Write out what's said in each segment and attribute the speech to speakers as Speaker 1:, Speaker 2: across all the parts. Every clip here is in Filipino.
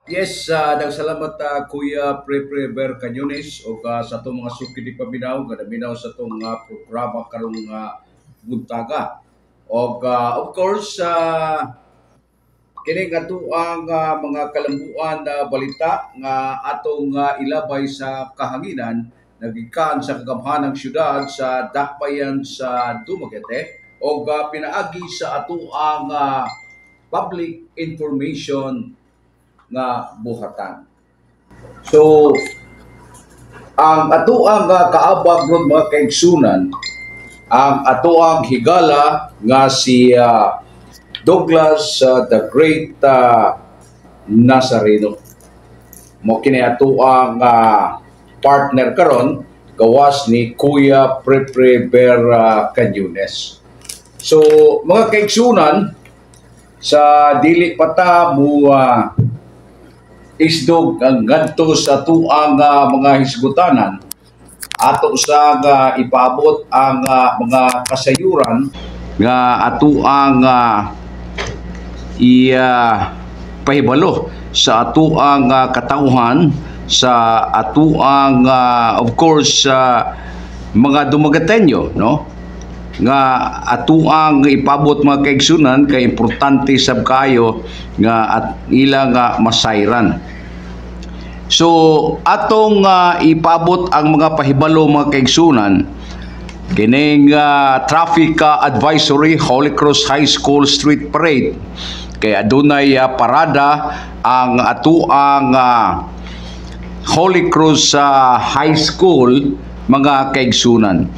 Speaker 1: Yes, nagsalamat Kuya Pre Ber Canyones o sa itong mga suki di paminaw, kadaminaw sa itong programa karong buntaga. O of course, kini ato ang mga kalambuan na balita nga atong ilabay sa kahanginan nagikan sa kagamhanang syudad sa Dakbayan sa Dumaguete o pinaagi sa ato ang public information nga buhatan. So, ang atuang kaabag ng mga kaigsunan, ang atuang higala nga si Douglas the Great Nazareno. Mo kini atuang partner karon gawas ni Kuya Prepre Ber Canyones. So, mga kaigsunan, sa dili pata mo isdog ang ngadto sa tuang mga hisgutanan ato sa ipabot ang mga kasayuran nga ato ang pahibalo sa ato ang katauhan sa ato ang of course mga Dumagueteño, no, nga atuang ipabot mga kaigsunan kay importante sab kayo nga at ilang masayran. So atong ipabot ang mga pahibalo mga kaigsunan kining traffic advisory Holy Cross High School Street Parade kay adunay parada ang atuang Holy Cross High School mga kaigsunan.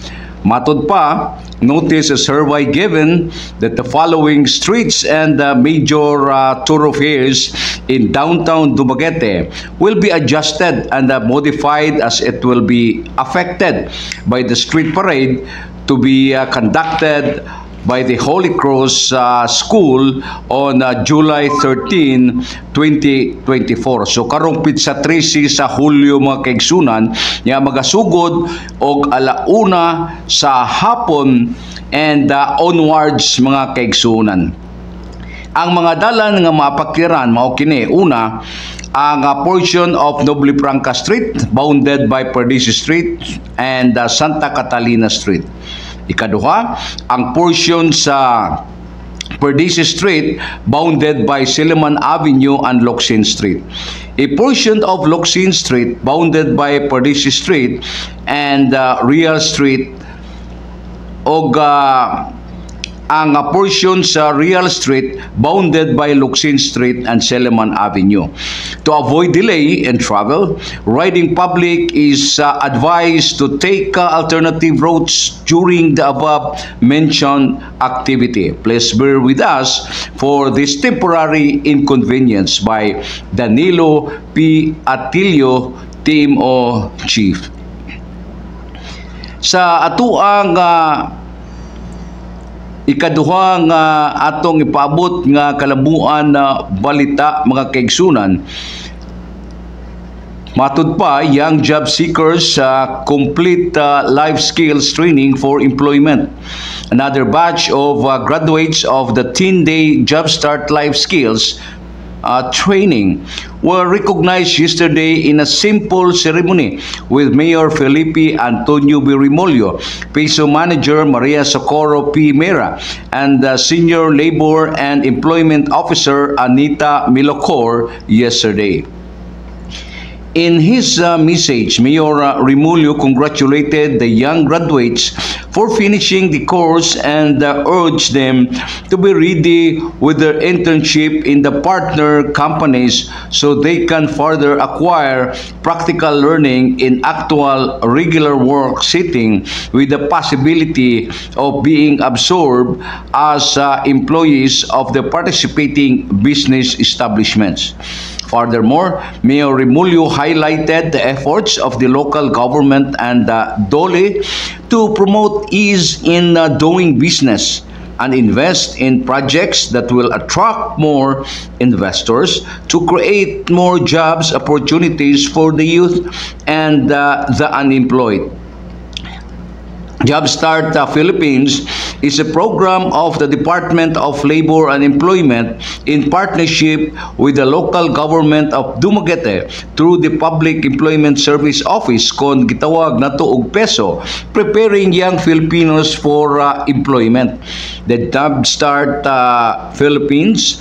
Speaker 1: Matud pa, notice a survey given that the following streets and major thoroughfares in downtown Dumaguete will be adjusted and modified as it will be affected by the street parade to be conducted by the Holy Cross School on July 13, 2024. So karong pitsa 13 sa Hulyo mga kaigsunan nga magasugod og alauna sa hapon and onwards mga kaigsunan. Ang mga dalan nga mapakiran mao kini una ang portion of Noble Franca Street bounded by Perdices Street and Santa Catalina Street. Ikaduha, ang portion sa Perdices Street bounded by Silliman Avenue and Locsin Street. A portion of Locsin Street bounded by Perdices Street and Real Street o ang portion sa Real Street bounded by Locsin Street and Silliman Avenue. To avoid delay in travel, riding public is advised to take alternative routes during the above mentioned activity. Please bear with us for this temporary inconvenience by Danilo P. Atilio, Team o Chief. Sa atuang ikaduha nga atong ipabot nga kalabuan na balita mga kaigsunan, matud pa, young job seekers complete life skills training for employment. Another batch of graduates of the 10-day Job Start Life Skills training were recognized yesterday in a simple ceremony with Mayor Felipe Antonio Birimolyo, PESO Manager Maria Socorro P. Mera, and Senior Labor and Employment Officer Anita Milocor yesterday. In his message, Mayor Rimulyo congratulated the young graduates for finishing the course and urged them to be ready with their internship in the partner companies so they can further acquire practical learning in actual regular work setting with the possibility of being absorbed as employees of the participating business establishments. Furthermore, Mayor Rimulyo highlighted the efforts of the local government and DOLE to promote ease in doing business and invest in projects that will attract more investors to create more jobs opportunities for the youth and the unemployed. Jumpstart Philippines is a program of the Department of Labor and Employment in partnership with the local government of Dumaguete through the Public Employment Service Office kon gitawag nato og PESO, preparing young Filipinos for employment. The Jumpstart Philippines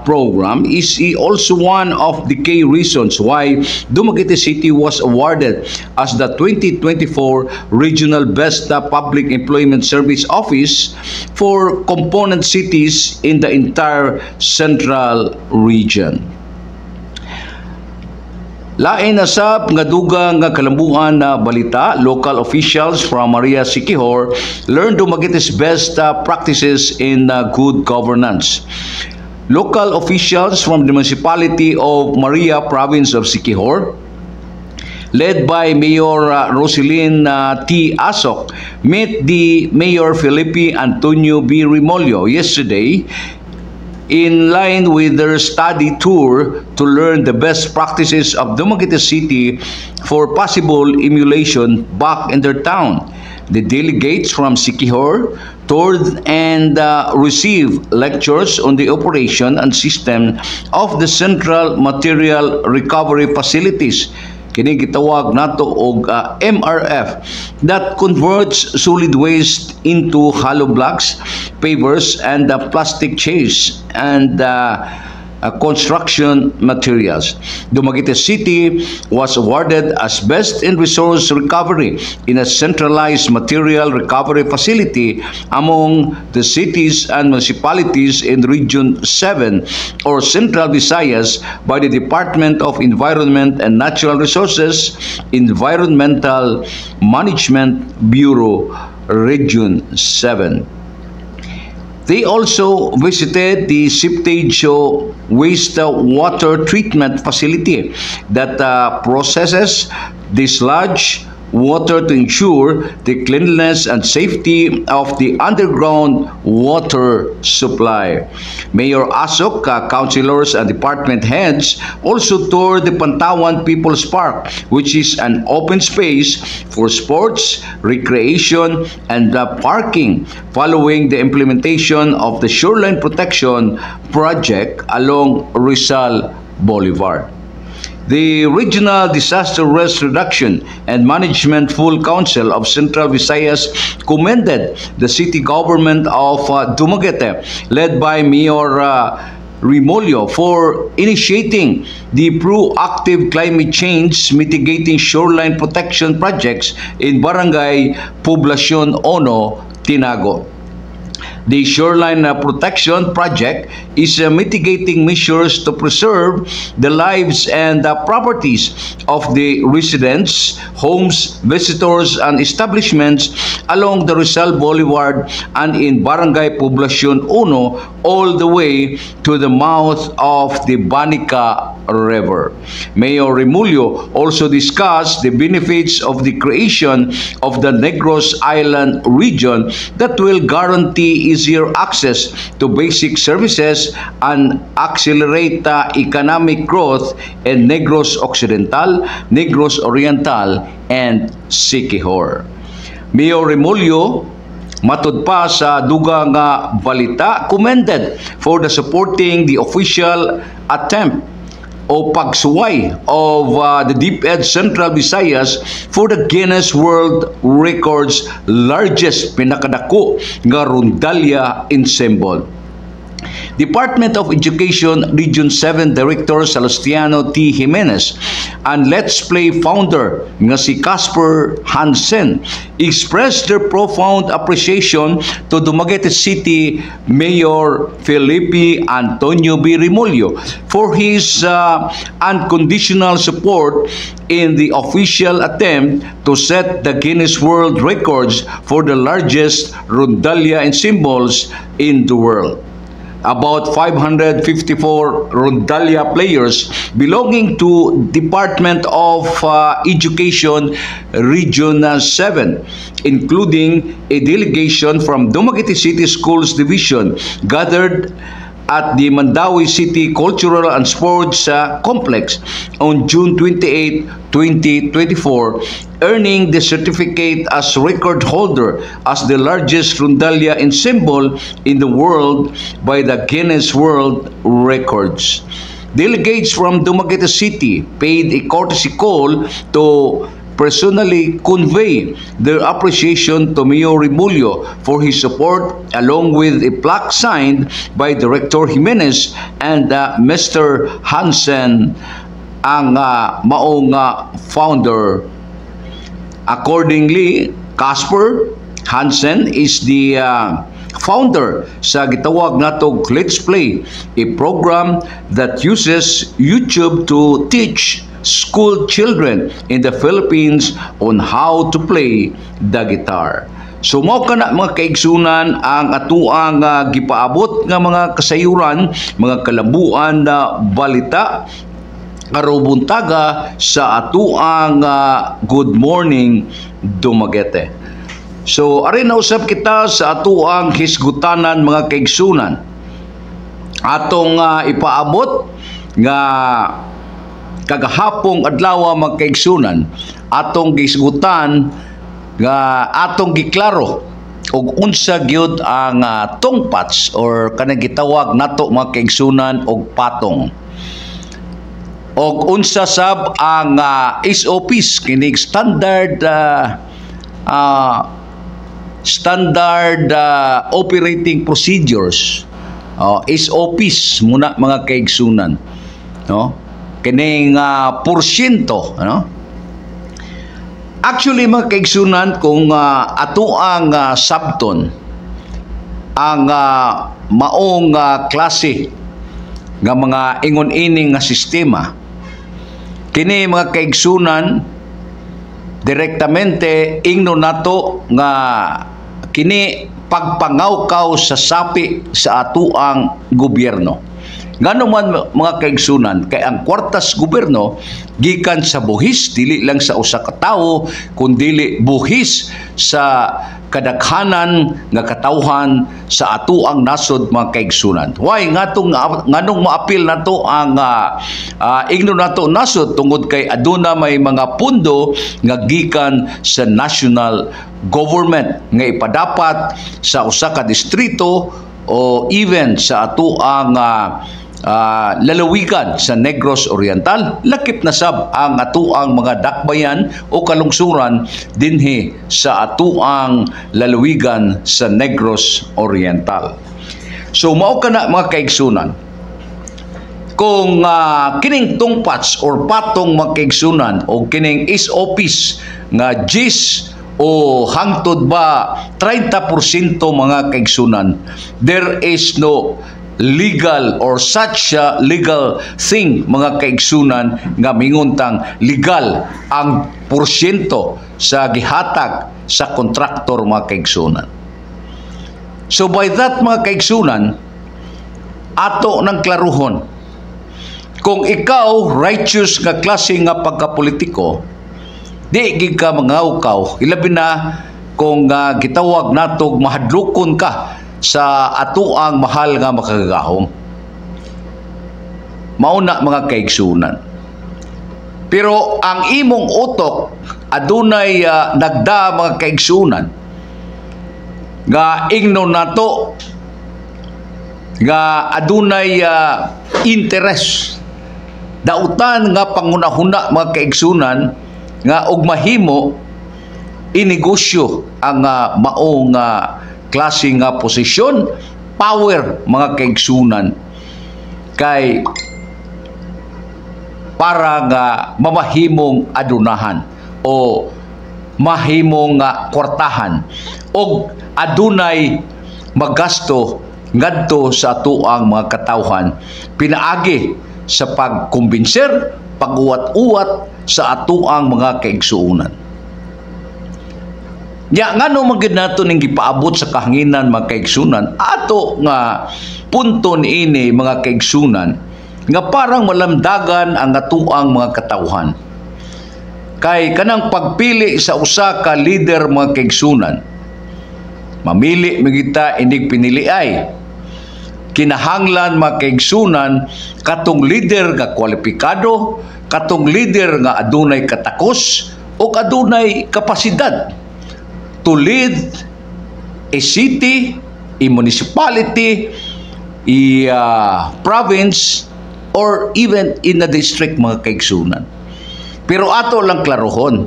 Speaker 1: program is also one of the key reasons why Dumaguete City was awarded as the 2024 Regional Best Public Employment Service Office for component cities in the entire central region. Lain na sab nga dugang nga kalambuan na balita, local officials from Maria Siquijor learned Dumaguete's best practices in good governance. Local officials from the municipality of Maria, province of Siquijor, led by Mayor Roselyn T. Asok, met the Mayor Felipe Antonio B. Remolyo yesterday in line with their study tour to learn the best practices of Dumaguete City for possible emulation back in their town. The delegates from Siquijor toured and received lectures on the operation and system of the Central Material Recovery Facilities, kini gitawag nato og MRF, that converts solid waste into hollow blocks, pavers, and plastic chairs and construction materials. Dumaguete City was awarded as Best in Resource Recovery in a centralized material recovery facility among the cities and municipalities in Region 7 or Central Visayas by the Department of Environment and Natural Resources, Environmental Management Bureau, Region 7. They also visited the Siptage wastewater treatment facility that processes dislodged water to ensure the cleanliness and safety of the underground water supply. Mayor Asok, councilors and department heads also toured the Pantawan People's Park, which is an open space for sports, recreation, and parking following the implementation of the Shoreline Protection Project along Rizal Boulevard. The Regional Disaster Risk Reduction and Management Full Council of Central Visayas commended the city government of Dumaguete, led by Mayor Remolyo, for initiating the proactive climate change mitigating shoreline protection projects in Barangay Poblacion Ono, Tinago. The Shoreline Protection Project is mitigating measures to preserve the lives and properties of the residents, homes, visitors, and establishments along the Rizal Boulevard and in Barangay Poblacion Uno all the way to the mouth of the Banica River. Mayor Remolyo also discussed the benefits of the creation of the Negros Island region that will guarantee easier access to basic services and accelerate economic growth in Negros Occidental, Negros Oriental, and Siquijor. Mayor Remolyo, matud pa sa dugang balita, commended for the supporting the official attempt o pagsuway of the DepEd Central Visayas for the Guinness World Records largest pinakadako nga rondalya ensemble. Department of Education Region 7 Director Celestiano T. Jimenez and Let's Play founder nga si Casper Hansen expressed their profound appreciation to Dumaguete City Mayor Felipe Antonio B. Remolyo for his unconditional support in the official attempt to set the Guinness World Records for the largest rondalya ensembles in the world. About 554 rondalya players belonging to Department of Education Region 7, including a delegation from Dumaguete City Schools Division, gathered at the Mandawi City Cultural and Sports Complex on June 28, 2024, earning the certificate as record holder as the largest rondalla in symbol in the world by the Guinness World Records. Delegates from Dumaguete City paid a courtesy call to personally convey their appreciation to Mayor Rimulyo for his support, along with a plaque signed by Director Jimenez and Mr. Hansen, ang maong founder. Accordingly, Casper Hansen is the founder sa gitawag natog Let's Play, a program that uses YouTube to teach school children in the Philippines on how to play the guitar. So mao kana mga kaigsunan ang atuang gipaabot nga mga kasayuran, mga kalabuan na balita aron buntaga sa atuang Good Morning Dumaguete. So ari na usab kita sa atuang hisgutanan mga kaigsunan. Atong ipaabot nga kagahapong adlaw mga kaigsunan, atong gisgutan nga atong giklaro og unsa gyud ang tungpats or kanang gitawag nato mga kaigsunan og patong. Og unsa sab ang SOPs kining standard operating procedures. SOPs muna mga kaigsunan, no? Kining porsyento, ano? Actually mga kaigsunan, kung ato ang sabton ang maong klase nga mga ingon-ining nga sistema, kini mga kaigsunan direktamente ingno nato nga kini pagpangawkaw sa sapi sa atuang gobyerno. Ngano man mga kaigsunan, kay ang kwartas gobyerno gikan sa buhis dili lang sa usa ka tawo kundi buhis sa kadaghanan nga katawhan sa atuang nasod mga kaigsunan. Why nganong maapil nato ang igno nato nasod tungod kay aduna may mga pundo nga gikan sa national government nga ipadapat sa usa ka distrito o even sa atuang lalawigan sa Negros Oriental. Lakip na sab ang atuang mga dakbayan o kalungsuran dinhi sa atuang lalawigan sa Negros Oriental. So mao kana mga kaigsunan, kung kining tungpats or patong mga kaigsunan o kining SOPs nga GIS o hangtod ba 30% mga kaigsunan, there is no legal or such legal thing mga kaigsunan nga minguntang legal ang porsyento sa gihatag sa kontraktor mga kaigsunan. So by that mga kaigsunan, ato ng klaruhon, kung ikaw righteous nga klase nga pagkapolitiko, di gid ka mangawkaw, ilabi na kung gitawag natog mahadlokon ka sa atuang mahal nga makagahom. Mauna mga kaigsunan. Pero ang imong utok adunay nagda mga kaigsunan nga ingno nato nga adunay interes. Dautan nga pangunahuna mga kaigsunan nga og mahimo inegosyo ang maong klase nga posisyon, power mga kaigsunan kay para nga mamahimong adunahan o mahimong kwartahan og adunay magasto ngadto sa atuang mga katawhan pinaagi sa pagkumbinser, pag-uwat-uwat sa atuang mga kaigsuunan. Ya ngano man gid nato ning gipaabot sa kahanginan mga kaigsunan ato nga punto niini mga kaigsunan nga parang malamdagan ang atuang mga katawhan. Kay kanang pagpili sa usa ka leader mga kaigsunan, mamili magita inig pinili ay kinahanglan mga kaigsunan katong leader nga kwalipikado, katong leader nga adunay katakos o adunay kapasidad to lead a city, a municipality, province, or even in a district mga kaigsunan. Pero ato lang klarohon,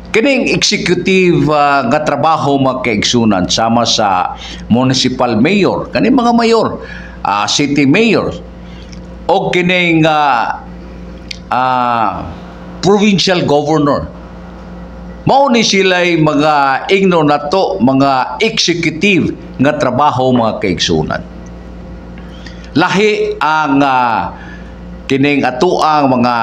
Speaker 1: kining executive nga trabaho mga kaigsunan sama sa municipal mayor, kaning mga mayor, city mayor, o kining provincial governor. Mao ni sila'y mga ingno nato, mga executive nga trabaho mga kaigsunan. Lahi ang kining atoang mga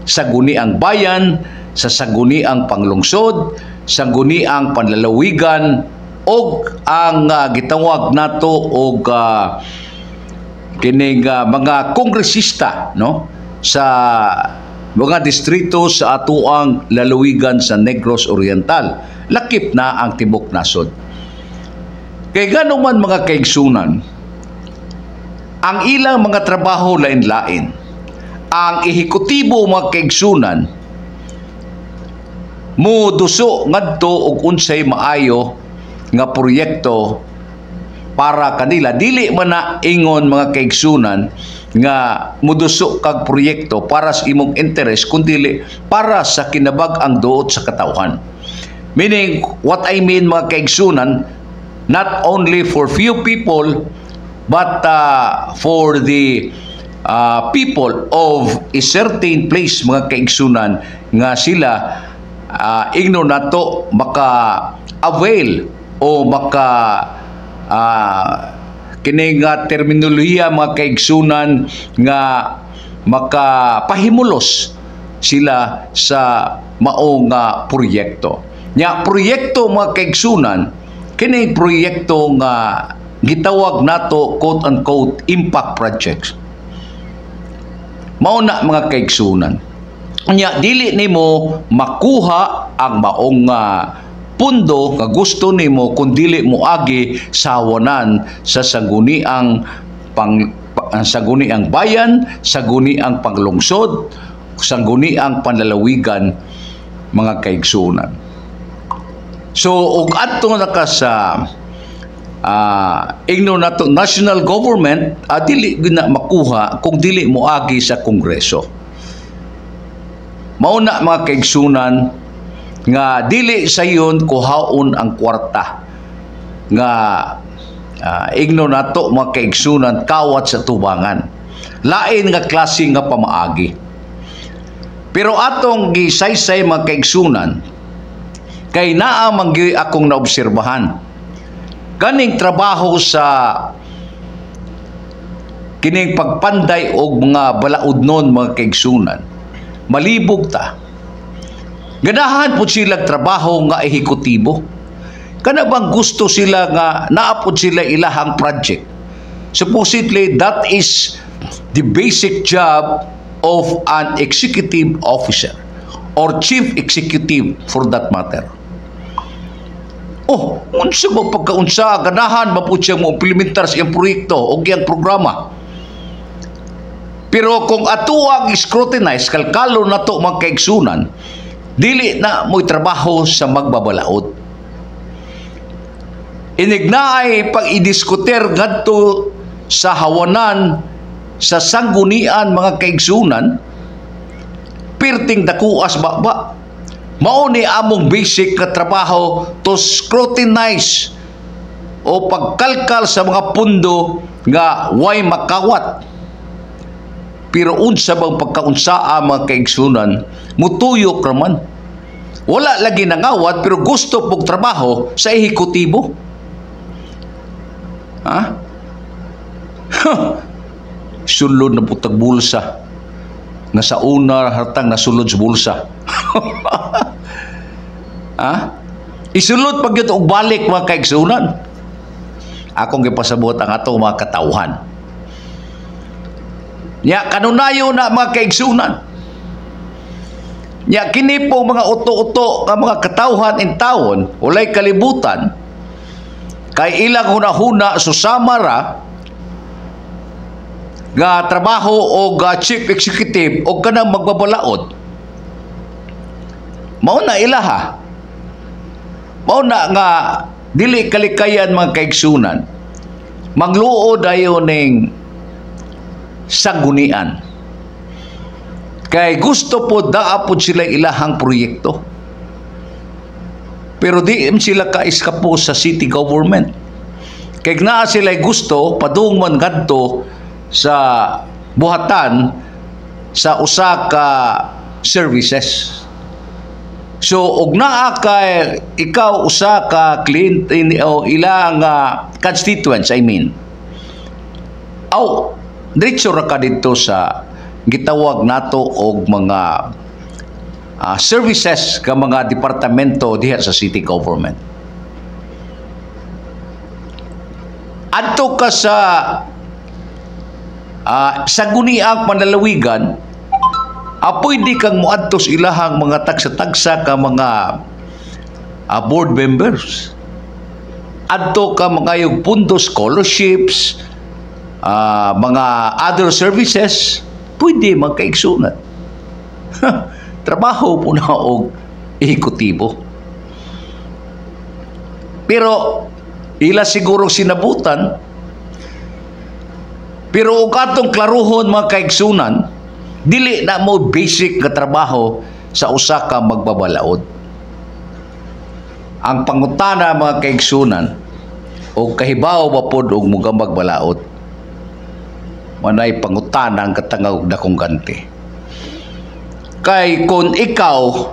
Speaker 1: saguniang bayan, sa saguniang panglungsod, saguniang panlalawigan, o ang gitawag nato og kining mga kongresista, no, sa mga distrito sa atuang lalawigan sa Negros Oriental. Lakip na ang tibok nasod. Kay ganun man mga kaigsunan, ang ilang mga trabaho lain-lain. Ang ehekutibo mga kaigsunan mo duso ngadto og unsay maayo nga proyekto para kanila. Dili man na ingon mga kaigsunan nga muduso kag proyekto para sa imong interes, kundi para sa kinabag-ang duot sa katawhan. Meaning, what I mean mga kaigsunan, not only for few people, but for the people of a certain place mga kaigsunan nga sila ingno nato maka-avail o kining terminolohiya mga kaigsunan nga makapahimulos sila sa maong proyekto. Nya proyekto mga kaigsunan, kining proyekto nga gitawag nato quote-unquote impact projects. Mao na mga kaigsunan. Nya dili nimo makuha ang maong pundo nga gusto nimo kung dili mo agi sa hawanan sa saguniang saguniang bayan, saguniang panglungsod, saguniang panlalawigan mga kaigsunan. So ug adto na ka sa ingno nato national government, dili na makuha kung dili mo agi sa kongreso. Mao na mga kaigsunan nga dili sayon kuhaon ang kwarta nga igno nato mga kaigsunan kawat sa tubangan. Lain nga klase nga pamaagi. Pero atong gisaysay mga kaigsunan kay naa manggi akong naobserbahan. Kaning trabaho sa kining pagpanday og mga balaudnon mga kaigsunan, malibog ta. Ganahan po sila trabaho nga ehekutibo. Kana bang gusto sila nga naapod sila ilahang project? Supposedly, that is the basic job of an executive officer or chief executive for that matter. Oh, unsa ba pagkaunsa ganahan mapud siya mo implementar sa iyang proyekto o iyang programa. Pero kung atuang scrutinize, kalkalo na to mga kaigsunan, dili na mo'y trabaho sa magbabalaod. Inignaay pag-idiskuter ngadto sa hawanan sa sanggunian mga kaigsunan, pirting dakuas ba? Mao ni among basic ka trabaho to scrutinize o pagkalkal sa mga pundo nga way makawat. Pero unsa bang pagkaunsaa mga kaigsunan, mutuyok raman. Wala lagi nangawat pero gusto pog trabaho sa ehekutibo. Ha? Sulod na putag bulsa. Nga sa una hartang nasulod sa bulsa. Ha? Isulod pag yun og balik mga kaigsunan. Akong gipasabot ang ato mga katawhan. Nya kanunayo na mga kaigsunan. Nya kini po mga uto-uto nga mga katawhan in taon, walay kalibutan, kay ilang hunahuna susama ra nga trabaho o chief executive o kanang magbabalaod. Mao na ilaha. Mao na nga dili kalikayan mga kaigsunan. Magluod ayo ning sanggunian. Kay gusto po daapod sila ilahang proyekto. Pero di sila kaiskapo sa city government. Kay naa sila gusto padungman ngadto sa buhatan sa usa ka services. So og naa kay ikaw usa ka client o ilang constituents, I mean. Diretso ra ka dito sa gitawag nato og mga services ka mga departamento diha sa city government. Adto ka sa sangguniang panlalawigan, pwede kang muadto sa ilahang mga tagsa-tagsa ka mga board members. Adto ka mga yung pundo scholarships, mga other services, pwede magkaigsunan. Trabaho po na og ehekutibo. Pero ila siguro sinabutan, pero og atong klaruhon mga kaigsunan, dili na mo basic nga trabaho sa usa ka magbabalaod. Ang pangutana mga kaigsunan o kahibaw ba pod og mga magbalaod, manay pangutana ang katangaw dakong ganti. Kay kung ikaw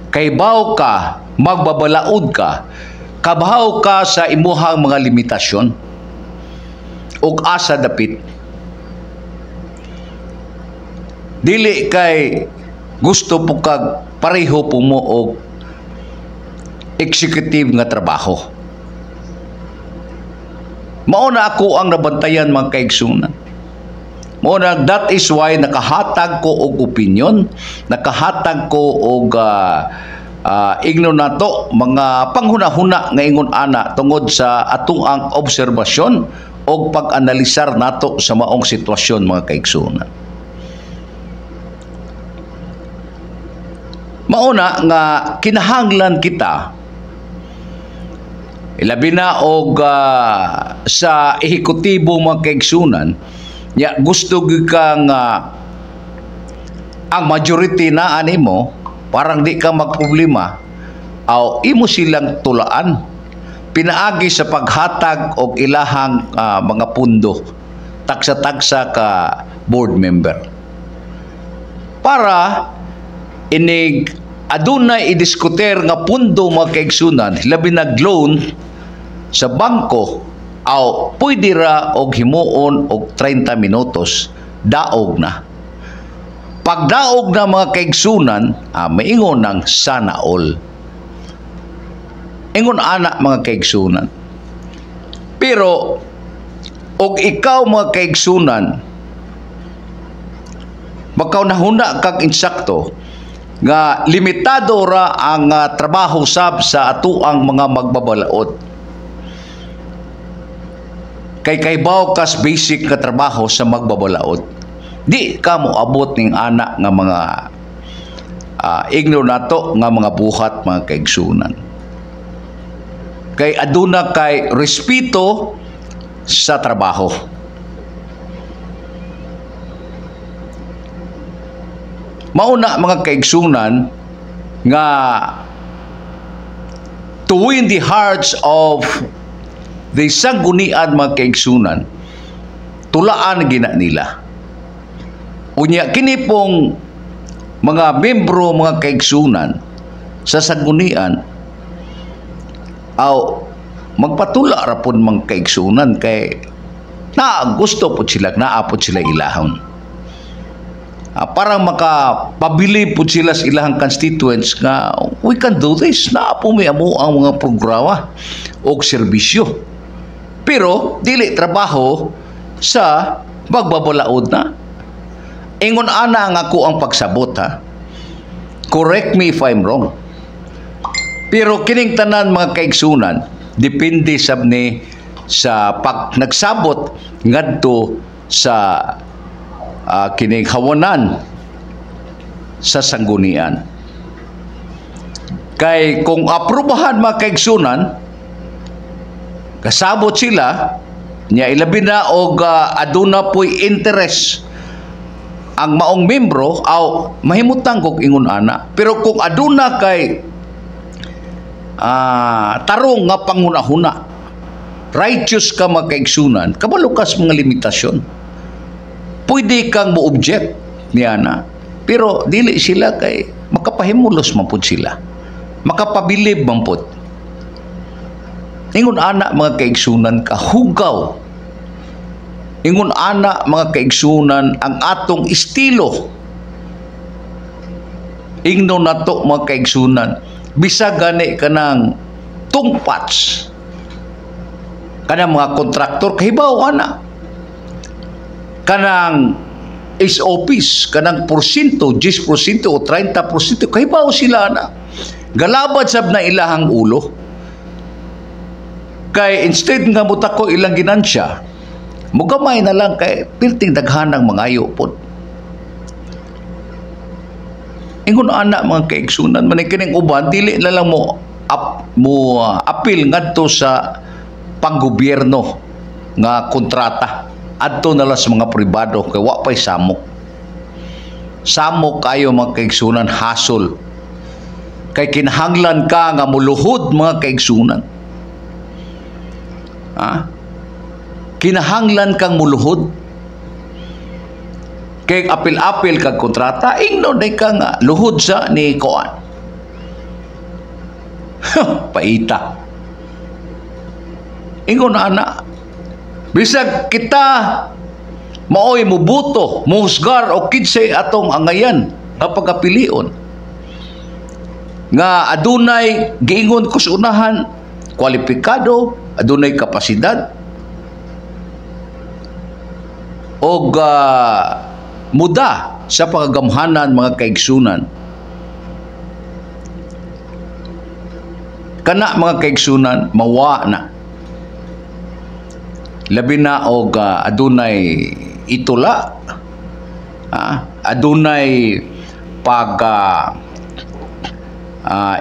Speaker 1: kahibaw ka, magbabalaod ka, kabahaw ka sa imuhang mga limitasyon ug asa dapit. Dili kay gusto po kag pareho po mo og executive nga trabaho. Mao na ako ang nabantayan mga kaigsunan. Mao na that is why nakahatag ko og opinion, nakahatag ko og igno nato mga panghuna-huna nga ingon ana tungod sa atuang obserbasyon og pag-analisar nato sa maong sitwasyon mga kaigsunan. Mauna nga kinahanglan kita ilabi na og sa ehekutibo mga kaigsunan ya gusto gyud kang ang majority na animo parang di ka magproblema aw imo silang tulaan pinaagi sa paghatag og ilahang mga pundo tagsa-tagsa ka board member para inig adunay idiskuter nga pundo mga kaigsunan labi nag-loan sa bangko aw pwede ra og himuon og 30 minutos daog na. Pagdaog na mga kaigsunan maingon ng sana all. Ingon ana mga kaigsunan. Pero og ikaw mga kaigsunan bakaw nahuna kag insakto nga limitado ra ang trabaho sab sa atuang mga magbabalaod. Kay kaybaw kas basic nga trabaho sa magbabalaod. Di ka mo abot ning anak nga mga igno nato nga mga buhat mga kaigsunan. Kay aduna kay respeto sa trabaho. Mauna mga kaigsunan nga to win the hearts of the sanggunian mga kaigsunan tulaan gina nila. Unya kini pong mga membro mga kaigsunan sa sanggunian aw magpatula ra pud mga kaigsunan kay gusto po sila naapod sila ilahon. Parang makapabili po sila sa ilahang constituents nga we can do this. Naapo may amo ang mga programa o serbisyo. Pero dili trabaho sa magbabalaod na. Ingon ana nga ako ang pagsabot ha. Correct me if I'm wrong. Pero kining tanan mga kaigsunan depende sab ni sa pag nagsabot ngadto sa kining hawanan sa sanggunian. Kay kung aprubahan mga kaigsunan, kasabot sila, niya ilabi na og aduna po'y interest ang maong membro aw mahimutang kog ingon ana. Pero kung aduna kay tarong nga panghuna-huna, righteous ka mga kaigsunan, kabalukas mga limitasyon, pwede kang mo-object niya na. Pero dili sila kay makapahimulos man pud sila, makapabilib man pud. Ingon ana mga kaigsunan, kahugaw. Ingon ana mga kaigsunan, ang atong estilo. Ingnon nato mga kaigsunan, bisag gani kanang tungpats, kanang mga kontraktor kahibaw ana, kanang SOPs, kanang porsyento, 10% o 30%, kahibaw sila na. Galabad sab na ilahang ulo. Kay instead nga mutako ilang ginansya, mugamay na lang kay pirting daghanang mangayo pod. Ingon ana mga kaigsunan, man kining uban dili na lang mo apil ngadto sa panggobyerno nga kontrata. Adto na lang sa mga pribado kay wa pay samok. Samok kayo mga kaigsunan, hasol. Kay kinahanglan ka nga muluhod mga kaigsunan. Kinahanglan kang muluhod. Kay apil-apil kag kontrata, ingnon day ka nga luhod sa ni Koan. Paita. Ingon ana, bisag kita maoy mubuto, muhusgar o kinsay atong angayan nga pagapilion, nga adunay giingon ko sa unahan, kwalipikado, adunay kapasidad, o muda sa pagagamhanan mga kaigsunan. Kana mga kaigsunan, mawa na. Labi na og adunay itula, adunay pag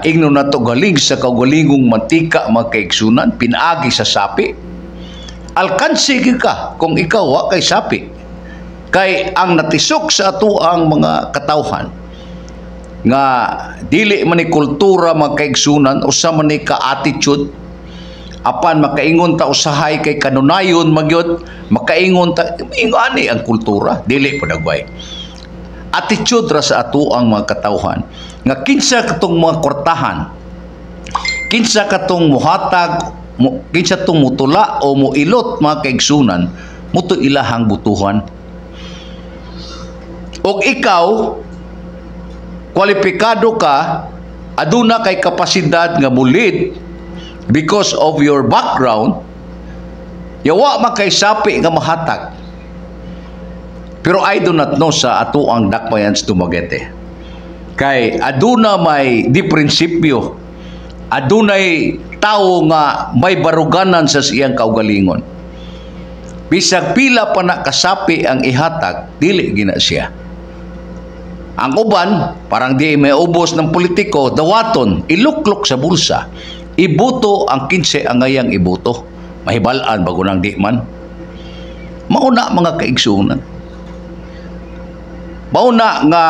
Speaker 1: ingnon na to galing sa kaugalingong mantika mga kaigsunan, pinaagi sa sapi. Alkansi ka kung ikaw wa kay sapi. Kay ang natisok sa ato ang mga katawhan nga dili man ni kultura mga kaigsunan, usa man ni ka-attitude, apan makaingon ta usahay kay kanunayon magyud, makaingon ta ingani ang kultura, dili pa dagway. Attitude ra sa ato ang mga katawhan nga kinsa katong mga kwartahan, kinsa katong muhatag, kinsa tong mutula o muilot mga kaigsunan, muto ilahang butuhan. Og ikaw kwalipikado ka, aduna kay kapasidad nga mulid because of your background, yawa makay sapi nga mahatag. Pero I do not know sa ato ang dakmayan sa Dumaguete. Kay aduna may di prinsipyo, adunay tao nga may baruganan sa siyang kaugalingon. Bisag pila pa na kasapi ang ihatag, dili gina siya. Ang uban, parang di may ubos ng politiko, dawaton, iluklok sa bulsa, ibuto ang 15 ang ngayang ibuto. Mahibalaan bago nang di man. Mauna mga kaigsunan. Mauna nga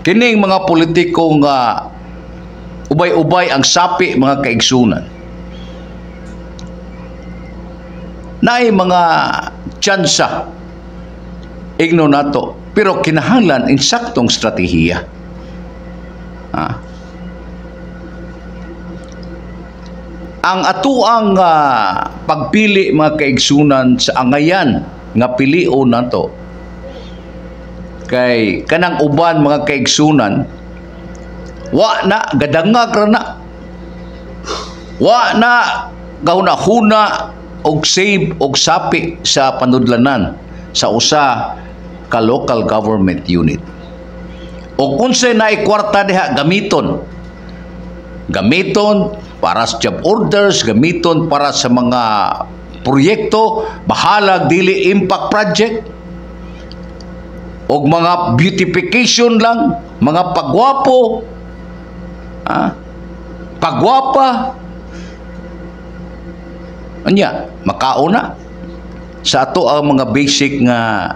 Speaker 1: kining mga politiko nga ubay-ubay ang sapi mga kaigsunan. Naay mga tsansa, igno nato, pero kinahanglan insaktong strategiya. Ang atuang pagpili mga kaigsunan sa angayan nga pilio nato, kay kanang uban mga kaigsunan, wa na gadangag ra na, wa na gahuna-huna og save og sapi sa panudlanan sa usa ka local government unit. O unsay naay kwarta diha, gamiton para sa job orders, gamiton para sa mga proyekto, bahalag dili impact project, og mga beautification lang, mga pagwapo, pagwapa, anya, makauna sa ato ang mga basic nga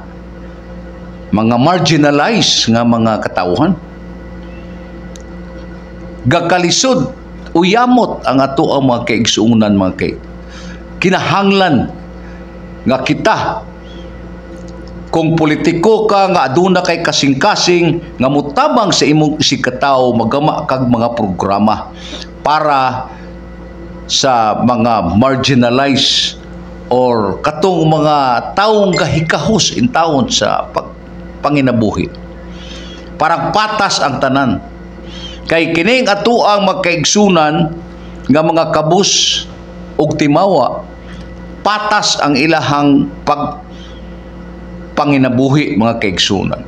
Speaker 1: mga marginalized nga mga katawhan. Gakalisod, uyamot ang ato ang mga kaigsuunan, mga kinahanglan nga kita, kung politiko ka nga aduna kay kasing-kasing nga mutabang sa imong isikataw, magama kag mga programa para sa mga marginalized or katong mga taong gahikahos in taon sa panginabuhi. Parang patas ang tanan. Kay kining ato ang magkaigsunan nga mga kabus ug timawa, patas ang ilahang panginabuhi, mga kaigsunan.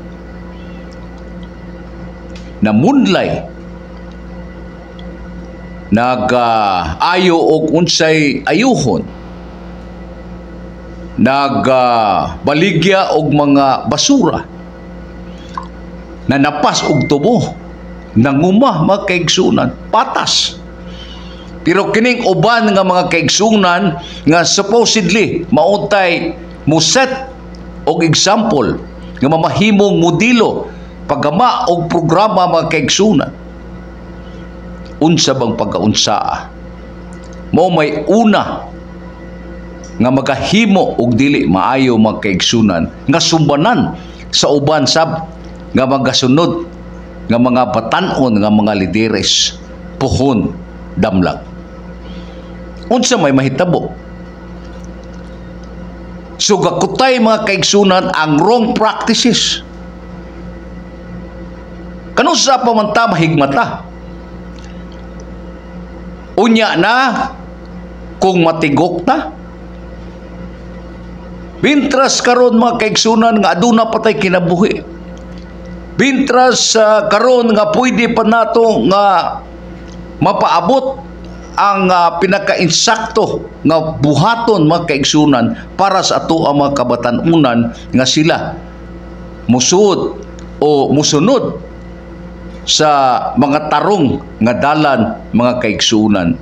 Speaker 1: Namunlay nag-ayo og unsay ayuhon, nagbaligya og mga basura, nanapas og tubo, nanguma, mga kaigsunan, patas. Pero kining uban nga mga kaigsunan nga supposedly mauntay muset og example nga mamahimong modelo pagama og programa, mga kaigsunan, unsa bang pagkaunsaa mo may una nga magahimo og dili maayo, mga kaigsunan, nga sumbanan sa uban sab nga magasunod nga mga batan-on nga mga lideres puhon damlag. Unsa may mahitabo? So gakutay, mga kaigsunan, ang wrong practices. Kanusa pa man ta mahigmata? Unya na kung matigok na. Bintras karon, mga kaigsunan, nga aduna patay kinabuhi. Bintras karon nga pwede pa nato nga mapaabot ang pinaka-insakto nga buhaton, mga kaigsunan, para sa ato ang mga kabatanunan nga sila musud o musunod sa mga tarong nga dalan, mga kaigsunan,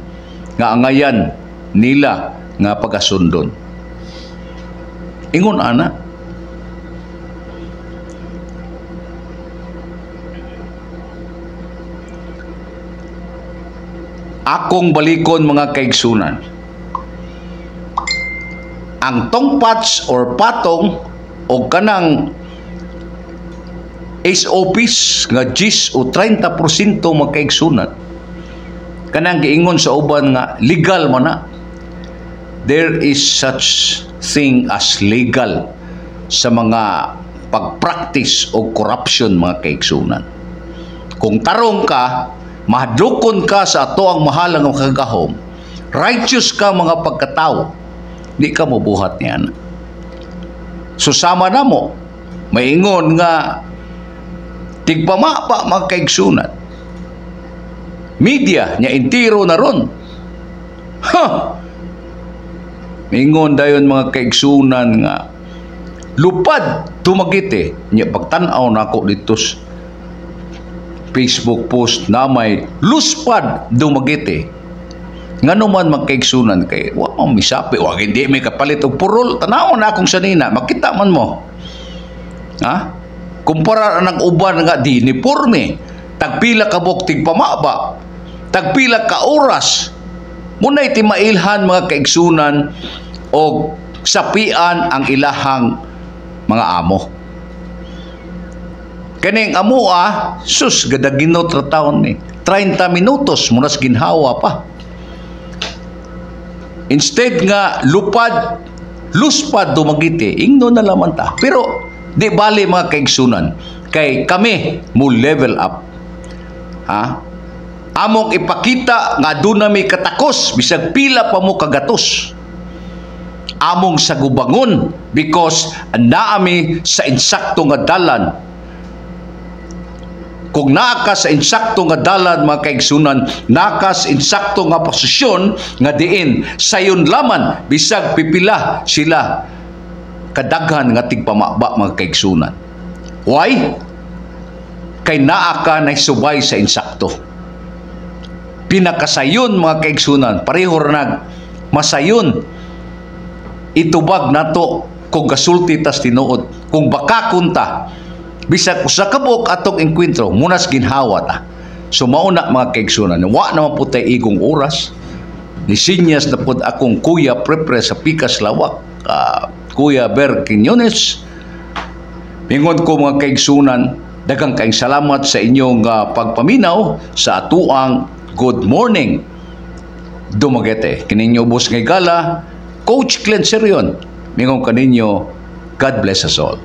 Speaker 1: nga angayan nila nga pagasundon. Ingon ana, akong balikon, mga kaigsunan, ang tongpats or patong o kanang SOPs nga 10 o 30% mga kaigsunan, kanang giingon sa uban nga legal man na. There is such thing as legal sa mga pagpractice o corruption, mga kaigsunan. Kung tarong ka, mahadlokon ka sa ato ang mahalang kagahom, righteous ka, mga pagkatao, di ka mabuhat niyan. Susama na mo, maingon nga tigpamapa, mga kaigsunan. Media nya intiro na ron. Maingon dayon, mga kaigsunan, nga lupad tumagiti nya pagtan-aw nako dito Facebook post na may luspad dumagiti. Ngano man, mga kaigsunan, kay wa mo misapi, wa hindi may kapalit og purol, tanawon na akong sanina, makita man mo. Kumpara ng uban nga di uniforme, tagpila ka bok tigpamaba, tagpila ka oras, munay ti mailhan, mga kaigsunan, og sapian ang ilahang mga amo. Kaning amo sus gadagino trataon ni 30 minutos munas ginhawa pa. Instead nga lupad luspad dumagiti, ingno na lamang ta. Pero di bali, mga kaigsunan, kay kami mo level up. Among ipakita nga aduna may katakos bisag pila pa mo kagatos. Among sagubangon because naami sa insakto nga dalan. Kung naa ka sa insakto nga dalan, mga kaigsunan, naa sa insakto nga posisyon nga diin sayon laman bisag pipila sila kadaghan nga tigpamaba, mga kaigsunan. Why? Kay naa ka na subay sa insakto. Pinakasayon mga kaigsunan, pareho nag masayon. Itubag nato kung gasulti tas tinuod. Kung baka kunta, bisag usa ka buok atong enkwentro, munas ginhawa ta. So mauna mga kaigsunan, wa naman po tayo igong oras. Nisinyas na po akong Kuya Prepre sa Pikas Lawak, Kuya Ber Quiñones. Mingon ko mga kaigsunan, daghang kaayong salamat sa inyong pagpaminaw sa atuang Good Morning Dumaguete. Kininyo ubos ngay gala, Coach Glenn Serion. Mingon kaninyo, God bless us all.